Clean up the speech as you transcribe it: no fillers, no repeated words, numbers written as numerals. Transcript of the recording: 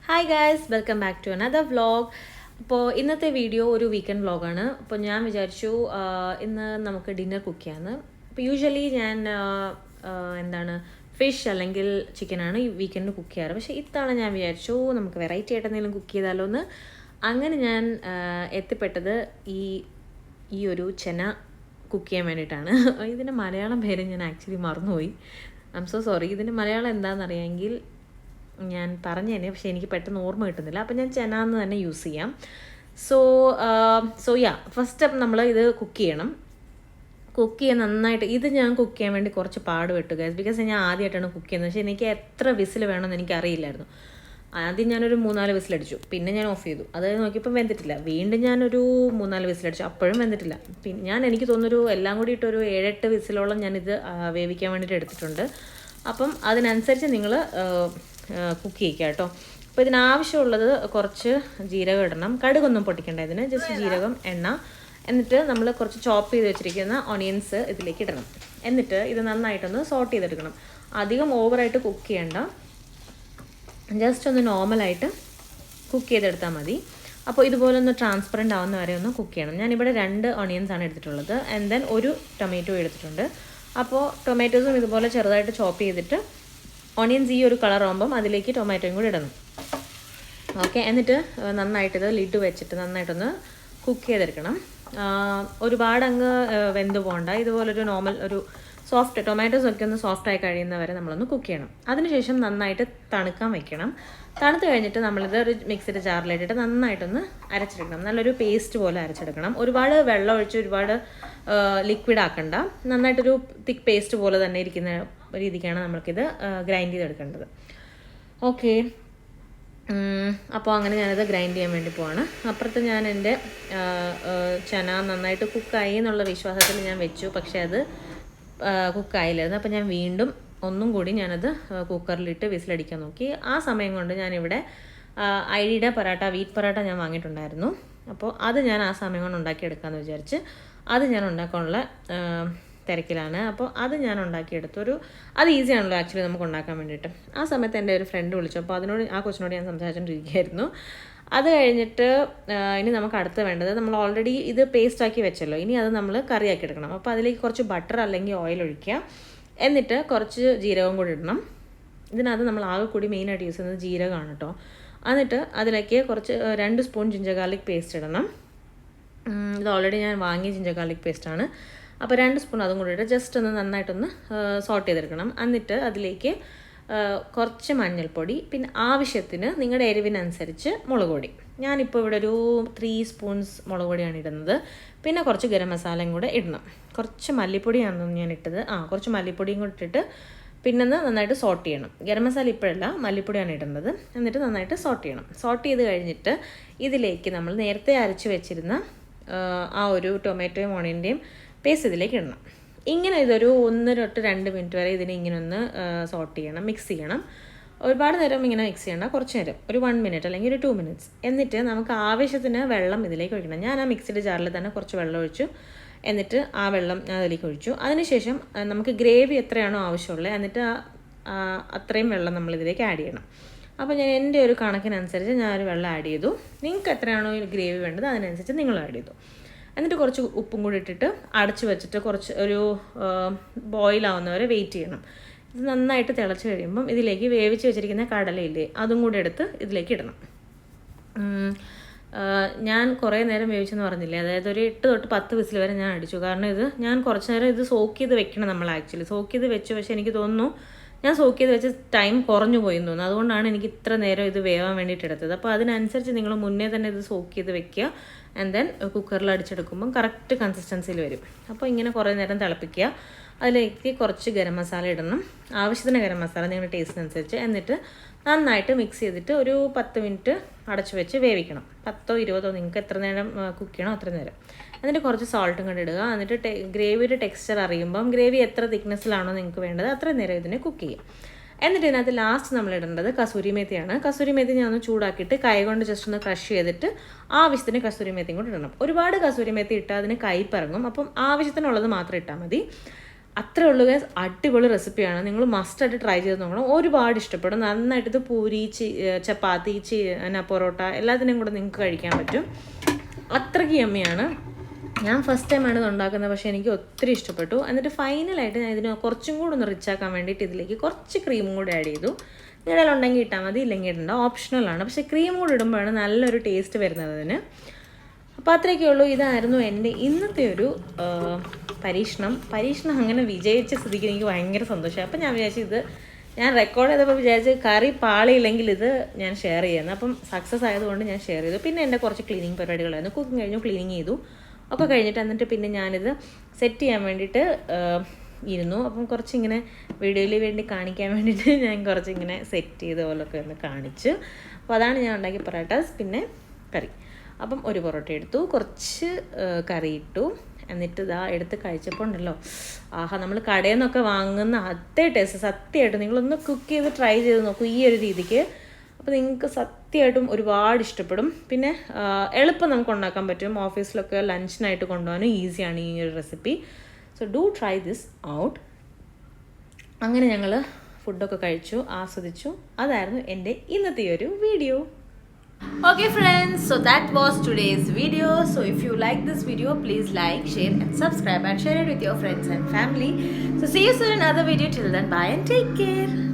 Hi guys, welcome back to another vlog. അപ്പോൾ ഇന്നത്തെ video ഒരു വീക്കെൻഡ് വ്ളോഗാണ്. അപ്പോൾ ഞാൻ വിചാരിച്ചു ഇന്ന് നമുക്ക് ഡിന്നർ കുക്ക് ചെയ്യാമെന്ന്. അപ്പോൾ യൂഷ്വലി ഞാൻ എന്താണ് ഫിഷ് അല്ലെങ്കിൽ ചിക്കനാണ് ഈ വീക്കെൻഡ് കുക്ക് ചെയ്യാറ്. പക്ഷേ ഇത്തവണ ഞാൻ വിചാരിച്ചു നമുക്ക് വെറൈറ്റി ആയിട്ട് എന്തെങ്കിലും കുക്ക് ചെയ്താലോ എന്ന്. അങ്ങനെ ഞാൻ എത്തിപ്പെട്ടത് ഈ ഒരു ചെന കുക്ക് ചെയ്യാൻ വേണ്ടിയിട്ടാണ്. ഇതിൻ്റെ മലയാളം പേര് ഞാൻ ആക്ച്വലി മറന്നുപോയി. I M so sorry. ഇതിൻ്റെ മലയാളം എന്താണെന്നറിയാമെങ്കിൽ ഞാൻ പറഞ്ഞു തന്നെ, പക്ഷേ എനിക്ക് പെട്ടെന്ന് ഓർമ്മ കിട്ടുന്നില്ല. അപ്പം ഞാൻ ചെന എന്ന് തന്നെ യൂസ് ചെയ്യാം. സോ ഫസ്റ്റ് സ്റ്റെപ്പ് നമ്മൾ ഇത് കുക്ക് ചെയ്യണം. കുക്ക് ചെയ്യാൻ നന്നായിട്ട് ഇത് ഞാൻ കുക്ക് ചെയ്യാൻ വേണ്ടി കുറച്ച് പാടുപെട്ടു ഗൈസ്, ബിക്കോസ് ഞാൻ ആദ്യമായിട്ടാണ് കുക്ക് ചെയ്യുന്നത്. പക്ഷേ എനിക്ക് എത്ര വിസിൽ വേണമെന്ന് എനിക്ക് അറിയില്ലായിരുന്നു. ആദ്യം ഞാനൊരു 3-4 വിസിലടിച്ചു, പിന്നെ ഞാൻ ഓഫ് ചെയ്തു. അതായത് നോക്കിയപ്പോൾ വെന്തിട്ടില്ല. വീണ്ടും ഞാനൊരു 3-4 വിസിലടിച്ചു, അപ്പോഴും വെന്തിട്ടില്ല. പിന്നെ എനിക്ക് തോന്നുന്നൊരു എല്ലാം കൂടി ഇട്ടൊരു 7-8 വിസിലോളം ഞാനിത് വേവിക്കാൻ വേണ്ടിയിട്ട് എടുത്തിട്ടുണ്ട്. അപ്പം അതിനനുസരിച്ച് നിങ്ങൾ കുക്ക് ചെയ്യുക കേട്ടോ. അപ്പോൾ ഇതിനാവശ്യമുള്ളത് കുറച്ച് ജീരകം ഇടണം. കടുകൊന്നും പൊട്ടിക്കേണ്ട ഇതിന്, ജസ്റ്റ് ജീരകം, എണ്ണ. എന്നിട്ട് നമ്മൾ കുറച്ച് ചോപ്പ് ചെയ്ത് വെച്ചിരിക്കുന്ന ഓണിയൻസ് ഇതിലേക്ക് ഇടണം. എന്നിട്ട് ഇത് നന്നായിട്ടൊന്ന് സോട്ട് ചെയ്തെടുക്കണം. അധികം ഓവറായിട്ട് കുക്ക് ചെയ്യേണ്ട, ജസ്റ്റ് ഒന്ന് നോർമലായിട്ട് കുക്ക് ചെയ്തെടുത്താൽ മതി. അപ്പോൾ ഇതുപോലെ ഒന്ന് ട്രാൻസ്പെറൻ്റ് ആവുന്ന വരെ ഒന്ന് കുക്ക് ചെയ്യണം. ഞാനിവിടെ 2 ഓണിയൻസാണ് എടുത്തിട്ടുള്ളത്. ആൻഡ് ദെൻ ഒരു ടൊമാറ്റോ എടുത്തിട്ടുണ്ട്. അപ്പോൾ ടൊമാറ്റോസും ഇതുപോലെ ചെറുതായിട്ട് ചോപ്പ് ചെയ്തിട്ട് ഓണിയൻസ് ഈ ഒരു കളർ ആകുമ്പം അതിലേക്ക് ടൊമാറ്റോയും കൂടി ഇടണം. ഓക്കെ, എന്നിട്ട് നന്നായിട്ടിത് ലിഡ് വെച്ചിട്ട് നന്നായിട്ടൊന്ന് കുക്ക് ചെയ്തെടുക്കണം. ഒരുപാട് അങ്ങ് വെന്ത് പോകണ്ട. ഇതുപോലൊരു നോർമൽ ഒരു സോഫ്റ്റ് ടൊമാറ്റോസ് ഒക്കെ ഒന്ന് സോഫ്റ്റായി കഴിയുന്നവരെ നമ്മളൊന്ന് കുക്ക് ചെയ്യണം. അതിനുശേഷം നന്നായിട്ട് തണുക്കാൻ വയ്ക്കണം. തണുത്ത് കഴിഞ്ഞിട്ട് നമ്മളിത് ഒരു മിക്സിയുടെ ജാറിലിട്ടിട്ട് നന്നായിട്ടൊന്ന് അരച്ചെടുക്കണം. നല്ലൊരു പേസ്റ്റ് പോലെ അരച്ചെടുക്കണം. ഒരുപാട് വെള്ളം ഒഴിച്ച് ഒരുപാട് ലിക്വിഡ് ആക്കണ്ട. നന്നായിട്ടൊരു തിക്ക് പേസ്റ്റ് പോലെ തന്നെ ഇരിക്കുന്ന രീതിക്കാണ് നമ്മൾക്കിത് ഗ്രൈൻഡ് ചെയ്തെടുക്കേണ്ടത്. ഓക്കെ, അപ്പോൾ അങ്ങനെ ഞാനത് ഗ്രൈൻഡ് ചെയ്യാൻ വേണ്ടി പോവാണ്. അപ്പുറത്ത് ഞാൻ എൻ്റെ ചന നന്നായിട്ട് കുക്കായി എന്നുള്ള വിശ്വാസത്തിൽ ഞാൻ വെച്ചു. പക്ഷേ അത് കുക്കായില്ലായിരുന്നു. അപ്പോൾ ഞാൻ വീണ്ടും ഒന്നും കൂടി ഞാനത് കുക്കറിലിട്ട് വിസിലടിക്കാൻ നോക്കി. ആ സമയം കൊണ്ട് ഞാനിവിടെ ഐഡിയുടെ പൊറാട്ട, വീറ്റ് പൊറാട്ട ഞാൻ വാങ്ങിയിട്ടുണ്ടായിരുന്നു. അപ്പോൾ അത് ഞാൻ ആ സമയം കൊണ്ട് ഉണ്ടാക്കിയെടുക്കാമെന്ന് വിചാരിച്ച് അത് ഞാൻ ഉണ്ടാക്കാനുള്ള തിരക്കിലാണ്. അപ്പോൾ അത് ഞാൻ ഉണ്ടാക്കിയെടുത്തു. അത് ഈസിയാണല്ലോ ആക്ച്വലി നമുക്ക് ഉണ്ടാക്കാൻ വേണ്ടിയിട്ട്. ആ സമയത്ത് എൻ്റെ ഒരു ഫ്രണ്ട് വിളിച്ചു. അപ്പോൾ ആ കൊച്ചിനോട് ഞാൻ സംസാരിച്ചുകൊണ്ടിരിക്കുകയായിരുന്നു. അത് കഴിഞ്ഞിട്ട് ഇനി നമുക്ക് അടുത്ത് വേണ്ടത്, നമ്മൾ ഓൾറെഡി ഇത് പേസ്റ്റാക്കി വെച്ചല്ലോ, ഇനി അത് നമ്മൾ കറിയാക്കി എടുക്കണം. അപ്പോൾ അതിലേക്ക് കുറച്ച് ബട്ടർ അല്ലെങ്കിൽ ഓയിൽ ഒഴിക്കുക. എന്നിട്ട് കുറച്ച് ജീരകം കൂടി ഇടണം. ഇതിനകത്ത് നമ്മൾ ആകെ കൂടി മെയിനായിട്ട് യൂസ് ചെയ്യുന്നത് ജീരകമാണ് കേട്ടോ. എന്നിട്ട് അതിലേക്ക് കുറച്ച് 2 സ്പൂൺ ജിഞ്ചർ ഗാർലിക് പേസ്റ്റ് ഇടണം. ഇത് ഓൾറെഡി ഞാൻ വാങ്ങിയ ജിഞ്ചർ ഗാർലിക് പേസ്റ്റാണ്. അപ്പോൾ 2 സ്പൂൺ അതും കൂടി ഇട്ട് ജസ്റ്റ് ഒന്ന് നന്നായിട്ടൊന്ന് സോട്ട് ചെയ്തെടുക്കണം. എന്നിട്ട് അതിലേക്ക് കുറച്ച് മഞ്ഞൾപ്പൊടി, പിന്നെ ആവശ്യത്തിന് നിങ്ങളുടെ എരിവിനനുസരിച്ച് മുളക് പൊടി. ഞാനിപ്പോൾ ഇവിടെ ഒരു 3 സ്പൂൺസ് മുളക് പൊടിയാണ് ഇടുന്നത്. പിന്നെ കുറച്ച് ഗരം മസാലയും കൂടെ ഇടണം. കുറച്ച് മല്ലിപ്പൊടിയാണ് ഞാൻ ഇട്ടത്. കുറച്ച് മല്ലിപ്പൊടിയും കൂടി ഇട്ടിട്ട് പിന്നെ നന്നായിട്ട് സോട്ട് ചെയ്യണം. ഗരം മസാല ഇപ്പോഴല്ല, മല്ലിപ്പൊടിയാണ് ഇടുന്നത്. എന്നിട്ട് നന്നായിട്ട് സോട്ട് ചെയ്യണം. സോട്ട് ചെയ്ത് കഴിഞ്ഞിട്ട് ഇതിലേക്ക് നമ്മൾ നേരത്തെ അരച്ച് വെച്ചിരുന്ന ആ ഒരു ടൊമാറ്റോയും ഓണിയൻ്റെയും പേസ്റ്റ് ഇതിലേക്ക് ഇടണം. ഇങ്ങനെ ഇതൊരു 1-2 മിനിറ്റ് വരെ ഇതിനെ ഇങ്ങനെ ഒന്ന് സോട്ട് ചെയ്യണം, മിക്സ് ചെയ്യണം. ഒരുപാട് നേരം ഇങ്ങനെ മിക്സ് ചെയ്യണ്ട, കുറച്ച് നേരം, ഒരു 1 മിനിറ്റ് അല്ലെങ്കിൽ ഒരു 2 മിനിറ്റ്സ്. എന്നിട്ട് നമുക്ക് ആവശ്യത്തിന് വെള്ളം ഇതിലേക്ക് ഒഴിക്കണം. ഞാൻ ആ മിക്സിയുടെ ജാറിൽ തന്നെ കുറച്ച് വെള്ളം ഒഴിച്ചു. എന്നിട്ട് ആ വെള്ളം അതിലേക്ക് ഒഴിച്ചു. അതിനുശേഷം നമുക്ക് ഗ്രേവി എത്രയാണോ ആവശ്യമുള്ളത്, എന്നിട്ട് അത്രയും വെള്ളം നമ്മളിതിലേക്ക് ആഡ് ചെയ്യണം. അപ്പോൾ ഞാൻ എൻ്റെ ഒരു കണക്കിനനുസരിച്ച് ഞാനൊരു വെള്ളം ആഡ് ചെയ്തു. നിങ്ങൾക്ക് എത്രയാണോ ഗ്രേവി വേണ്ടത് അതിനനുസരിച്ച് നിങ്ങൾ ആഡ് ചെയ്തു. എന്നിട്ട് കുറച്ച് ഉപ്പും കൂടി ഇട്ടിട്ട് അടച്ച് വെച്ചിട്ട് ഒരു ബോയിലാവുന്നവരെ വെയിറ്റ് ചെയ്യണം. ഇത് നന്നായിട്ട് തിളച്ച് കഴിയുമ്പം ഇതിലേക്ക് വേവിച്ച് വെച്ചിരിക്കുന്ന കടലയില്ലേ, അതും കൂടി എടുത്ത് ഇതിലേക്ക് ഇടണം. ഞാൻ കുറേ നേരം വേവിച്ചെന്ന് പറഞ്ഞില്ലേ, അതായത് ഒരു 8-10 വിസിൽ വരെ ഞാൻ അടിച്ചു. കാരണം ഞാൻ കുറച്ച് നേരം ഇത് സോക്ക് ചെയ്ത് വെക്കണം. നമ്മൾ ആക്ച്വലി സോക്ക് ചെയ്ത് വെച്ചു, പക്ഷേ എനിക്ക് തോന്നുന്നു ഞാൻ സോക്ക് ചെയ്ത് വെച്ച് ടൈം കുറഞ്ഞു പോയി എന്ന് തോന്നുന്നു. അതുകൊണ്ടാണ് എനിക്ക് ഇത്ര നേരം ഇത് വേവാൻ വേണ്ടിയിട്ട് എടുത്തത്. അപ്പോൾ അതിനനുസരിച്ച് നിങ്ങൾ മുന്നേ തന്നെ ഇത് സോക്ക് ചെയ്ത് വെക്കുക. ആൻഡ് ദെൻ കുക്കറിൽ അടിച്ചെടുക്കുമ്പം കറക്റ്റ് കൺസിസ്റ്റൻസിയിൽ വരും. അപ്പോൾ ഇങ്ങനെ കുറേ നേരം തിളപ്പിക്കുക. അതിലേക്ക് കുറച്ച് ഗരം മസാല ഇടണം. ആവശ്യത്തിന് ഗരം മസാല നിങ്ങളുടെ ടേസ്റ്റിനനുസരിച്ച്. എന്നിട്ട് നന്നായിട്ട് മിക്സ് ചെയ്തിട്ട് ഒരു 10 മിനിറ്റ് അടച്ച് വെച്ച് വേവിക്കണം. 10-20 നിങ്ങൾക്ക് എത്ര നേരം കുക്ക് ചെയ്യണോ അത്ര നേരം. എന്നിട്ട് കുറച്ച് സോൾട്ടും കൂടി ഇടുക. എന്നിട്ട് ഗ്രേവിയുടെ ടെക്സ്ചർ അറിയുമ്പം ഗ്രേവി എത്ര തിക്നെസ്സിലാണോ നിങ്ങൾക്ക് വേണ്ടത് അത്ര നേരം ഇതിനെ കുക്ക് ചെയ്യും. എന്നിട്ട് ഇതിനകത്ത് ലാസ്റ്റ് നമ്മൾ ഇടേണ്ടത് കസൂരി മേത്തിയാണ്. കസൂരി മേത്തി ഞാൻ ഒന്ന് ചൂടാക്കിയിട്ട് കൈ കൊണ്ട് ജസ്റ്റ് ഒന്ന് ക്രഷ് ചെയ്തിട്ട് ആവശ്യത്തിന് കസൂരി മേത്തിയും കൂടി ഇടണം. ഒരുപാട് കസൂരി മേത്തി ഇട്ടാൽ അതിന് കയ്പിറങ്ങും. അപ്പം ആവശ്യത്തിനുള്ളത് മാത്രം ഇട്ടാൽ മതി. അത്രേ ഉള്ളൂ ഗൈസ്. അടിപൊളി റെസിപ്പിയാണ്, നിങ്ങൾ മസ്റ്റായിട്ട് ട്രൈ ചെയ്ത് നോക്കണം. ഒരുപാട് ഇഷ്ടപ്പെടും. നന്നായിട്ട് ഇത് പൂരി, ചപ്പാത്തി, പൊറോട്ട എല്ലാത്തിനും കൂടെ നിങ്ങൾക്ക് കഴിക്കാൻ പറ്റും. അത്രയ്ക്ക് യമ്മിയാണ്. ഞാൻ ഫസ്റ്റ് ടൈമാണ് ഇത് ഉണ്ടാക്കുന്നത്, പക്ഷേ എനിക്ക് ഒത്തിരി ഇഷ്ടപ്പെട്ടു. എന്നിട്ട് ഫൈനലായിട്ട് ഞാൻ ഇതിന് കുറച്ചും കൂടെ ഒന്ന് റിച്ചാക്കാൻ വേണ്ടിയിട്ട് ഇതിലേക്ക് കുറച്ച് ക്രീമും കൂടെ ആഡ് ചെയ്തു. നിങ്ങളുടെ ഉണ്ടെങ്കിൽ ഇട്ടാൽ മതി, ഇല്ലെങ്കിൽ ഇടണ്ട, ഓപ്ഷണലാണ്. പക്ഷേ ക്രീം കൂടെ ഇടുമ്പോഴാണ് നല്ലൊരു ടേസ്റ്റ് വരുന്നത് അതിന്. അപ്പോൾ അത്രയൊക്കെ ഉള്ളൂ. ഇതായിരുന്നു എൻ്റെ ഇന്നത്തെ ഒരു പരീക്ഷണം അങ്ങനെ വിജയിച്ച സ്ഥിതിക്ക് എനിക്ക് ഭയങ്കര സന്തോഷമായി. അപ്പം ഞാൻ വിചാരിച്ചു ഇത് ഞാൻ റെക്കോർഡ് ചെയ്തപ്പോൾ വിചാരിച്ച് കറി പാളിയില്ലെങ്കിൽ ഇത് ഞാൻ ഷെയർ ചെയ്യുന്നത്. അപ്പം സക്സസ് ആയതുകൊണ്ട് ഞാൻ ഷെയർ ചെയ്തു. പിന്നെ എൻ്റെ കുറച്ച് ക്ലീനിങ് പരിപാടികളായിരുന്നു. കുക്കിംഗ് കഴിഞ്ഞു, ക്ലീനിങ് ചെയ്തു ഒക്കെ കഴിഞ്ഞിട്ട് എന്നിട്ട് പിന്നെ ഞാനിത് സെറ്റ് ചെയ്യാൻ വേണ്ടിയിട്ട് ഇരുന്നു. അപ്പം കുറച്ചിങ്ങനെ വീഡിയോയിൽ വേണ്ടി കാണിക്കാൻ വേണ്ടിയിട്ട് ഞാൻ കുറച്ചിങ്ങനെ സെറ്റ് ചെയ്ത പോലൊക്കെ ഒന്ന് കാണിച്ചു. അപ്പോൾ അതാണ് ഞാൻ ഉണ്ടാക്കിയ പൊറോട്ടാസ്, പിന്നെ കറി. അപ്പം ഒരു പൊറോട്ട എടുത്തു, കുറച്ച് കറി ഇട്ടു, എന്നിട്ട് ഇതാ എടുത്ത് കഴിച്ചപ്പോൾ ഉണ്ടല്ലോ, ആഹാ, നമ്മൾ കടയിൽ നിന്നൊക്കെ വാങ്ങുന്ന അതേ ടേസ്റ്റ്. സത്യമായിട്ടും നിങ്ങളൊന്ന് കുക്ക് ചെയ്ത് ട്രൈ ചെയ്ത് നോക്കൂ ഈ ഒരു രീതിക്ക്. അപ്പോൾ നിങ്ങൾക്ക് സത്യമായിട്ടും ഒരുപാട് ഇഷ്ടപ്പെടും. പിന്നെ എളുപ്പം നമുക്ക് ഉണ്ടാക്കാൻ പറ്റും. ഓഫീസിലൊക്കെ ലഞ്ചിനായിട്ട് കൊണ്ടുപോകാനും ഈസിയാണ് ഈ ഒരു recipe. So do try this out. അങ്ങനെ ഞങ്ങൾ ഫുഡൊക്കെ കഴിച്ചു, ആസ്വദിച്ചു. അതായിരുന്നു എൻ്റെ ഇന്നത്തെ ഒരു video. Okay friends, so that was today's video. So if you like this video, please like, share and subscribe and share it with your friends and family. So see you soon in another video. Till then, bye and take care.